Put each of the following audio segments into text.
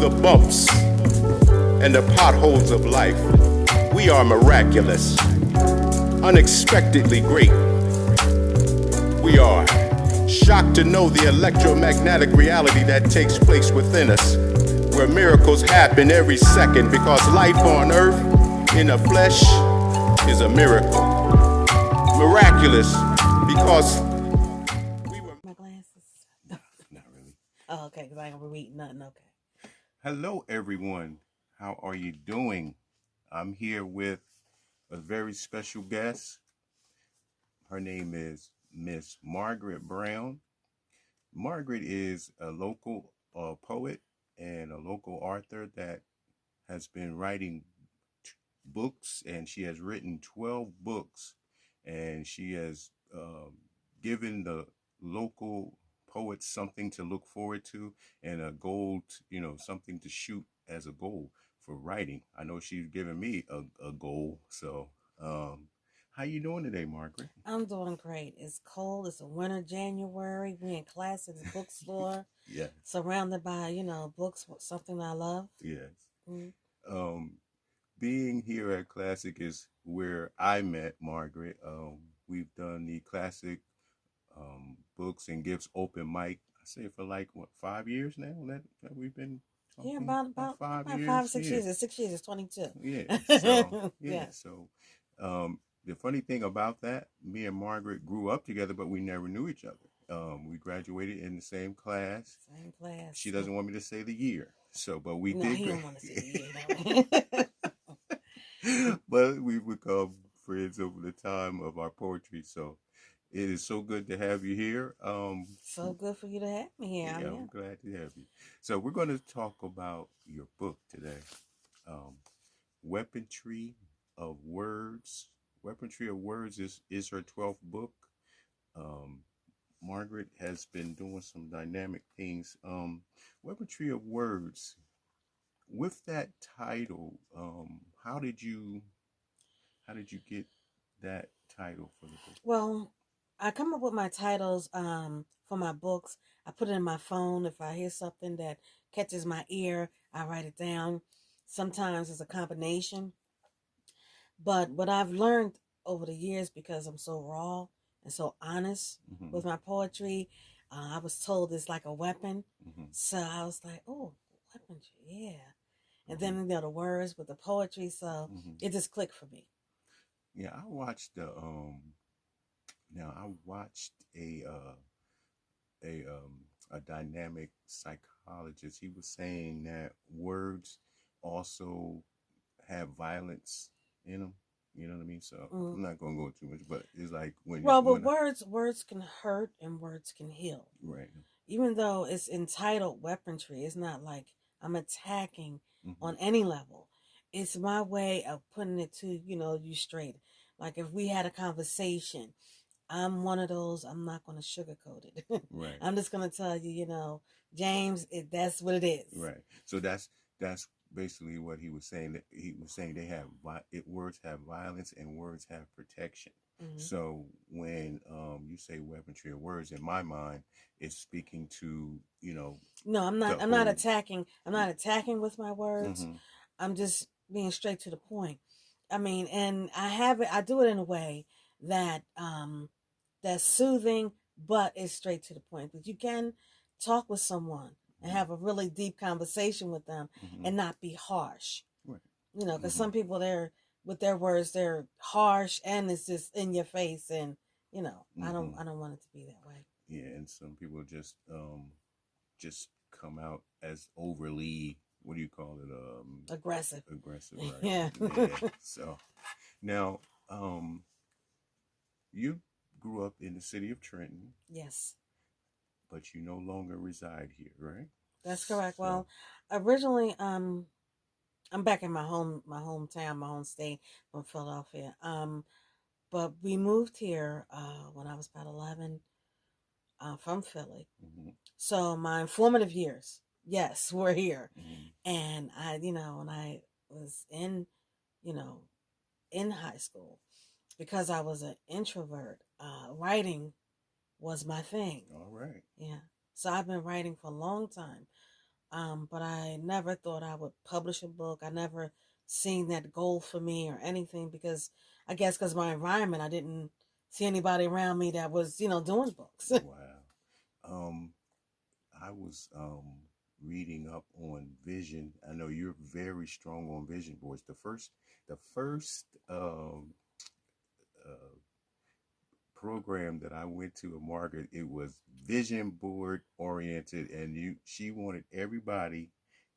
the bumps and the potholes of life, we are miraculous, unexpectedly great. We are shocked to know the electromagnetic reality that takes place within us, where miracles happen every second, because life on earth in the flesh is a miracle. Miraculous because we were... My glasses. Not really. Oh, okay, because I ain't gonna be reading nothing. Okay. Hello, everyone. How are you doing? I'm here with a very special guest. Her name is Miss Margaret Brown. Margaret is a local poet and a local author that has been writing books, and she has written 12 books, and she has given the local poets something to look forward to and a goal, something to shoot as a goal for writing. I know she's given me a goal. So how you doing today, Margaret? I'm doing great. It's cold. It's a winter January. We in Classics bookstore. Yes. Surrounded by, books, something I love. Yes. Mm-hmm. Being here at Classic is where I met Margaret. We've done the Classic books and gifts open mic. I say for like 5 years now that we've been talking. Yeah, about 5 years. 5 or 6 years. It's 6 years. It's 22. Yeah. So Yeah. So the funny thing about that, me and Margaret grew up together, but we never knew each other. We graduated in the same class. Same class. She doesn't want me to say the year. So, but we no, did. He don't want to say the year. But we've become friends over the time of our poetry. So it is so good to have you here. So good for you to have me here. Yeah, I'm glad to have you. So we're going to talk about your book today. Weaponry of Words. Weaponry of Words is her 12th book. Margaret has been doing some dynamic things. Weaponry of Words. With that title, how did you get that title for the book? Well, I come up with my titles for my books. I put it in my phone. If I hear something that catches my ear, I write it down. Sometimes it's a combination. But what I've learned over the years, because I'm so raw and so honest with my poetry, I was told it's like a weapon. So I was like, oh, weaponry, yeah. And then the words with the poetry, so it just clicked for me. Yeah, I watched a dynamic psychologist. He was saying that words also have violence in them. You know what I mean? So I'm not gonna go too much, but it's like words can hurt and words can heal. Right. Even though it's entitled weaponry, it's not like I'm attacking on any level. It's my way of putting it to, you straight. Like if we had a conversation, I'm one of those, I'm not going to sugarcoat it. Right. I'm just going to tell you, James, that's what it is. Right. So that's basically what he was saying. That he was saying words have violence and words have protection. So when you say weaponry of words, in my mind, it's speaking to, No, I'm not. I'm not attacking. I'm not attacking with my words. I'm just being straight to the point. I mean, and I do it in a way that that's soothing, but it's straight to the point. But you can talk with someone and have a really deep conversation with them and not be harsh. Right. Because some people, with their words, they're harsh and it's just in your face, and I don't want it to be that way. Yeah, and some people just come out as overly, what do you call it? Aggressive. Aggressive, right? Yeah. Yeah. So now, you grew up in the city of Trenton. Yes. But you no longer reside here, right? That's correct. So, well, originally, I'm back in my hometown, my home state from Philadelphia. But we moved here when I was about 11 from Philly. So my formative years, yes, were here. And I, when I was in high school, because I was an introvert, writing was my thing. All right. Yeah. So I've been writing for a long time. But I never thought I would publish a book. I never seen that goal for me or anything because I guess because my environment, I didn't see anybody around me that was, doing books. Wow. I was reading up on vision. I know you're very strong on vision boards. The first uh, program that I went to at Margaret, it was vision board oriented, and she wanted everybody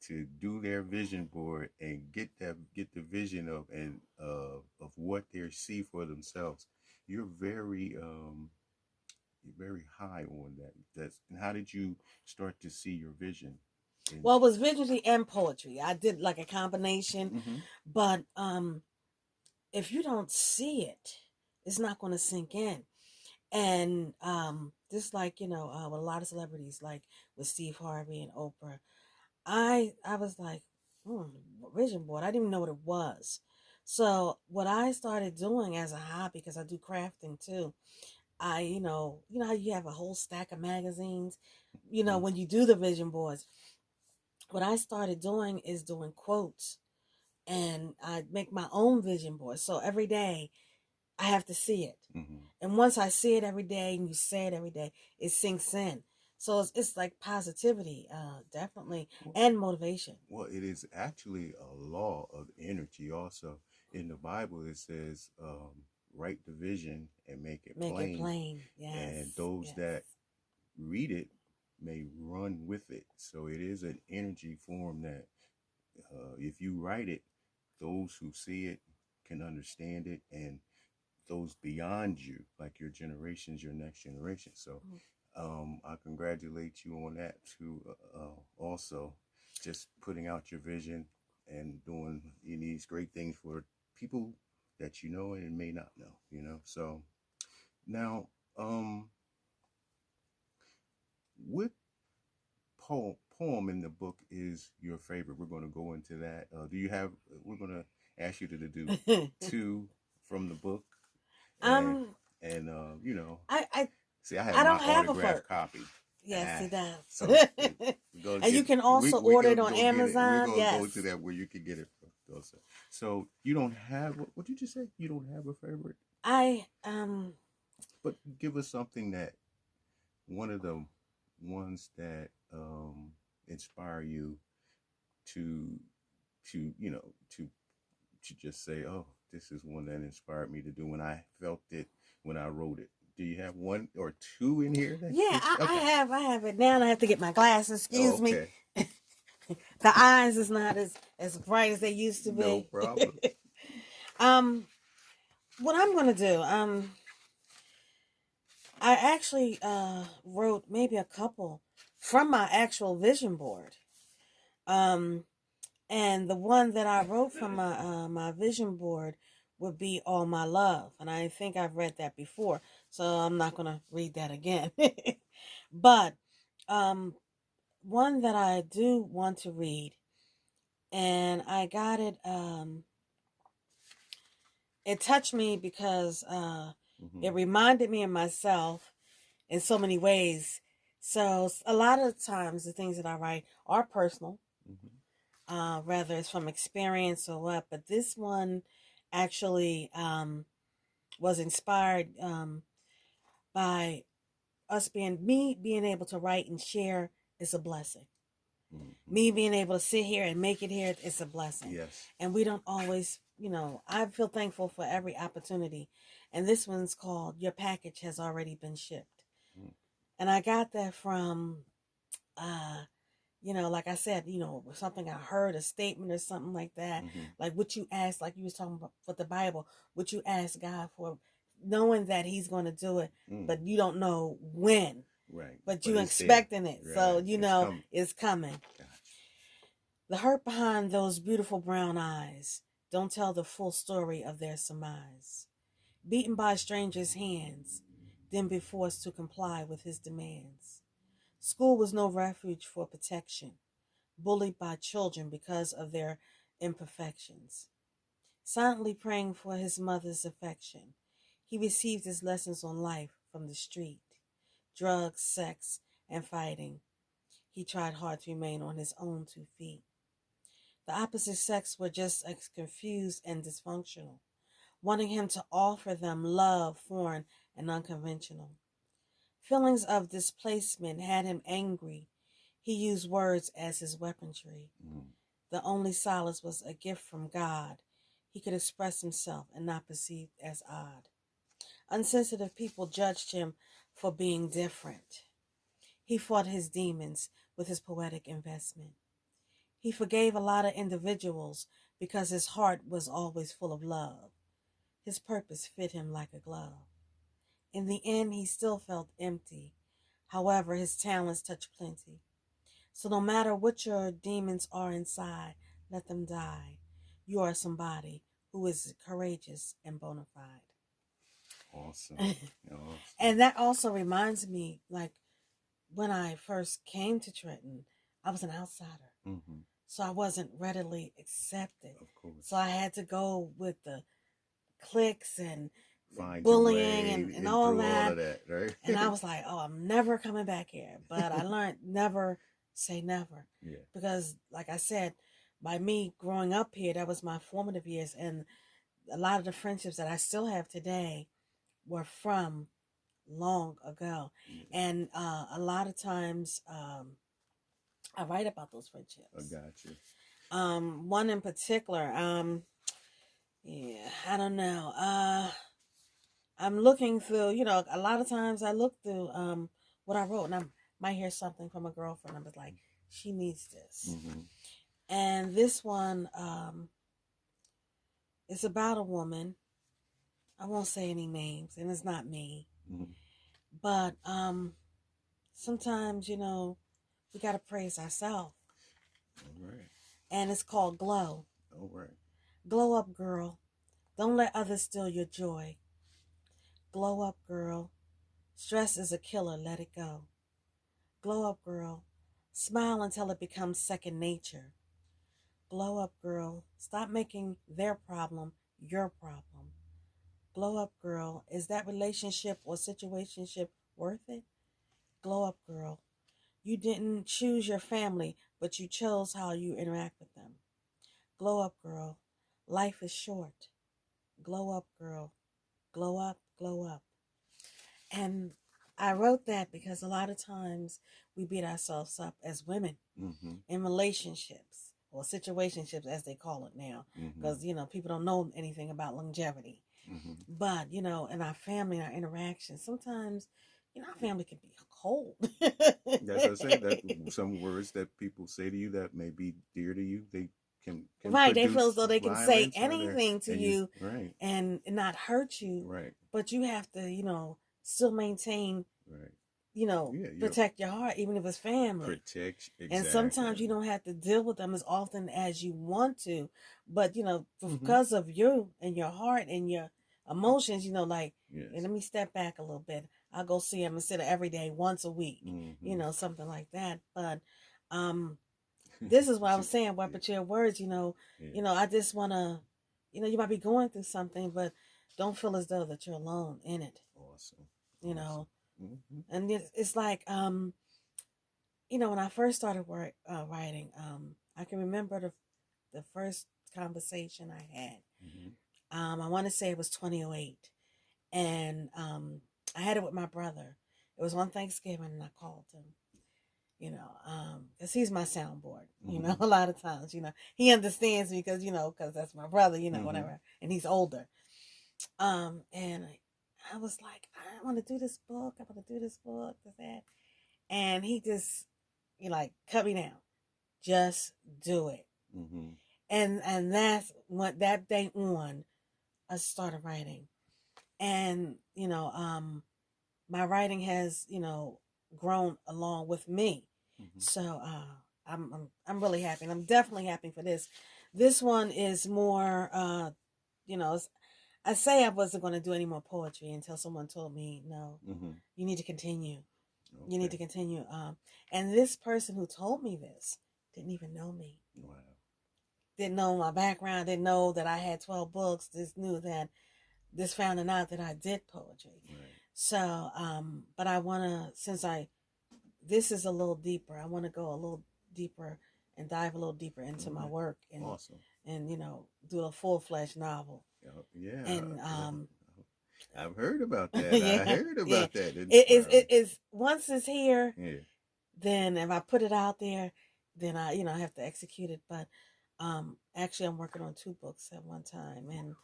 to do their vision board and get the vision of what they see for themselves. You're very high on that. And how did you start to see your vision? Well, it was visually and poetry. I did like a combination, but if you don't see it, it's not going to sink in. And just like with a lot of celebrities, like with Steve Harvey and Oprah, I was like, vision board. I didn't even know what it was. So what I started doing as a hobby, because I do crafting too, I how you have a whole stack of magazines, when you do the vision boards. What I started doing is doing quotes, and I make my own vision board. So every day I have to see it. And once I see it every day and you say it every day, it sinks in. So it's like positivity, definitely, and motivation. Well, it is actually a law of energy. Also, in the Bible, it says, write the vision and make it plain. Make it plain, yes. And those that read it may run with it. So it is an energy form that if you write it, those who see it can understand it, and those beyond you, like your generations, your next generation. So I congratulate you on that too. Also, just putting out your vision and doing these great things for people that you know and may not know. So now, what poem in the book is your favorite? We're going to go into that. We're going to ask you to do two from the book. I see. I have my autographed copy. Yes, he does. So and you can also order it on Amazon. We're going to go to that where you can get it from also. So you don't have what did you say? You don't have a favorite? But give us something that one of the ones that inspire you to just say, oh, this is one that inspired me to do when I felt it when I wrote it. Do you have one or two in here? I have it now. And I have to get my glasses. Excuse me. The eyes is not as bright as they used to be. No problem. What I'm gonna do, I actually wrote maybe a couple from my actual vision board. And the one that I wrote from my vision board would be All My Love. And I think I've read that before, so I'm not going to read that again. But one that I do want to read, and I got it, it touched me because it reminded me of myself in so many ways. So a lot of times the things that I write are personal. Whether it's from experience or what, but this one actually was inspired by me being able to write and share is a blessing. Me being able to sit here and make it here is a blessing. Yes. And we don't always, I feel thankful for every opportunity. And this one's called Your Package Has Already Been Shipped. And I got that from like I said, something I heard, a statement or something like that. Like what you asked, like you was talking about for the Bible, what you ask God for, knowing that He's going to do it, but you don't know when. Right. But you expecting it. Right. So, it's coming. Gotcha. The hurt behind those beautiful brown eyes don't tell the full story of their surmise. Beaten by strangers' hands, then be forced to comply with His demands. School was no refuge for protection, bullied by children because of their imperfections. Silently praying for his mother's affection, he received his lessons on life from the street, drugs, sex, and fighting. he tried hard to remain on his own 2 feet. The opposite sex were just as confused and dysfunctional, wanting him to offer them love, foreign and unconventional. Feelings of displacement had him angry. He used words as his weaponry. The only solace was a gift from God. He could express himself and not perceived as odd. Unsensitive people judged him for being different. He fought his demons with his poetic investment. He forgave a lot of individuals because his heart was always full of love. His purpose fit him like a glove. In the end, he still felt empty. However, his talents touched plenty. So no matter what your demons are inside, let them die. You are somebody who is courageous and bona fide. Awesome. And that also reminds me, like, when I first came to Trenton, I was an outsider. So I wasn't readily accepted. Of course. So I had to go with the cliques and find bullying and all that. All of that, right? And I was like, oh, I'm never coming back here. But I learned never say never. Yeah. Because, like I said, by me growing up here, that was my formative years. And a lot of the friendships that I still have today were from long ago. And a lot of times I write about those friendships. I got you. One in particular, yeah, I don't know. I'm looking through, a lot of times I look through what I wrote, and I might hear something from a girlfriend. I was like, she needs this. And this one is about a woman. I won't say any names, and it's not me. But sometimes, we got to praise ourselves. All right. And it's called Glow. All right. Glow up, girl. Don't let others steal your joy. Glow up, girl. Stress is a killer. Let it go. Glow up, girl. Smile until it becomes second nature. Glow up, girl. Stop making their problem your problem. Glow up, girl. Is that relationship or situationship worth it? Glow up, girl. You didn't choose your family, but you chose how you interact with them. Glow up, girl. Life is short. Glow up, girl. Glow up, glow up. And I wrote that because a lot of times we beat ourselves up as women in relationships or situationships, as they call it now, because, people don't know anything about longevity. But, in our family, our interactions, sometimes, our family can be cold. That's what I said. That some words that people say to you that may be dear to you, they can right. They feel as though they can say anything to you right. and not hurt you. Right. But you have to, still maintain, right. Protect your heart, even if it's family. Protect. Exactly. And sometimes you don't have to deal with them as often as you want to. But, because of you and your heart and your emotions, like, hey, let me step back a little bit. I'll go see them instead of every day, once a week, something like that. But this is what I was saying, weapon to your words, I just want to, you might be going through something, but don't feel as though that you're alone in it. Awesome. And it's like, when I first started writing, I can remember the first conversation I had. I want to say it was 2008. And I had it with my brother. It was on Thanksgiving, and I called him, because he's my soundboard, a lot of times, he understands me because that's my brother, whatever, and he's older. And I was like, I want to do this book. That. And he just, cut me down. Just do it. And that's what that day on, I started writing. And, my writing has, grown along with me. So I'm really happy. And I'm definitely happy for this. This one is more, I say I wasn't going to do any more poetry until someone told me, no, you need to continue. Okay. You need to continue. And this person who told me this didn't even know me. Wow. Didn't know my background, didn't know that I had 12 books, just knew that this finding out that I did poetry. Right. So, but I want to, since I this is a little deeper. I want to go a little deeper and dive a little deeper into my work and awesome. And do a full-fledged novel. Yeah. And I've heard about that. yeah, I heard about that. It is once it's here. Yeah. Then if I put it out there, then I have to execute it. But actually, I'm working on 2 books at one time, and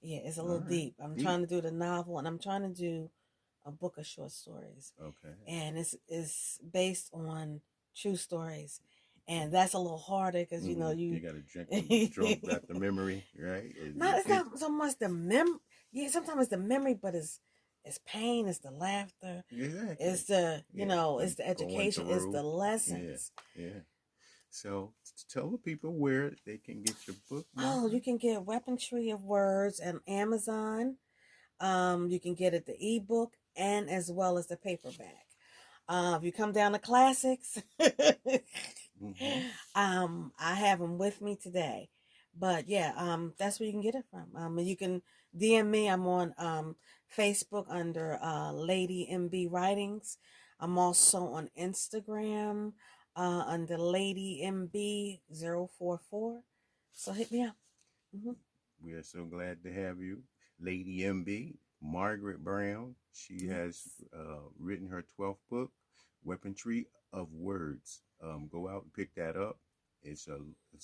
yeah, it's a little deep. I'm trying to do the novel, and I'm trying to do a book of short stories. Okay. And it's based on true stories, and that's a little harder because you got to drink the memory, right? It's not so much the Yeah, sometimes it's the memory, but it's pain, it's the laughter, exactly. It's the it's the education, it's the lessons. Yeah. So tell the people where they can get your book. Oh, you can get Weaponry of Words on Amazon. You can get it the ebook and as well as the paperback. If you come down to classics, I have them with me today. But yeah, that's where you can get it from. You can DM me. I'm on Facebook under Lady MB Writings. I'm also on Instagram under Lady MB044. So hit me up. We are so glad to have you, Lady MB. Margaret Brown. She has written her 12th book, Weaponry of Words. Go out and pick that up. It's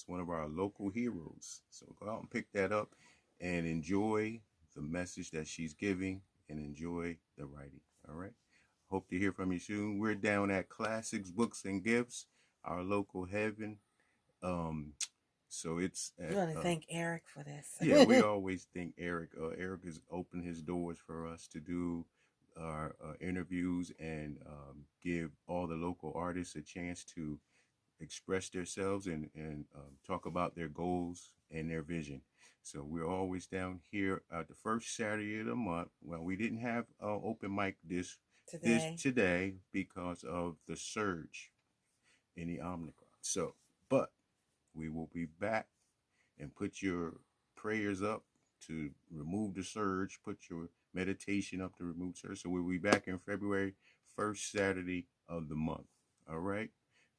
one of our local heroes. So go out and pick that up and enjoy the message that she's giving and enjoy the writing. All right. Hope to hear from you soon. We're down at Classics Books and Gifts, our local heaven. So it's we want to thank Eric for this. Yeah, we always thank Eric. Eric has opened his doors for us to do our interviews and give all the local artists a chance to express themselves and talk about their goals and their vision. So we're always down here at the first Saturday of the month. Well, we didn't have open mic today because of the surge in the Omicron. So, but we will be back and put your prayers up to remove the surge, put your meditation up to remove surge. So we'll be back in February, first Saturday of the month. All right.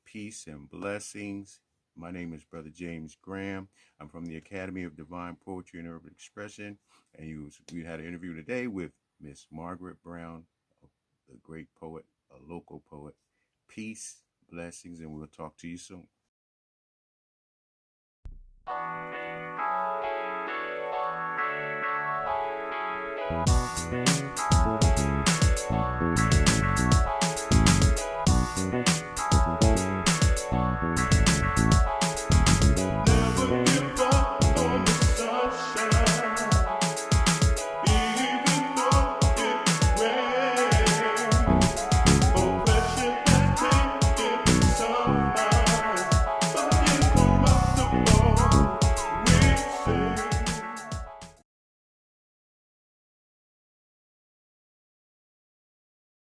Peace and blessings. My name is Brother James Graham. I'm from the Academy of Divine Poetry and Urban Expression. And we had an interview today with Miss Margaret Brown, the great poet, a local poet. Peace, blessings, and we'll talk to you soon. Thank you.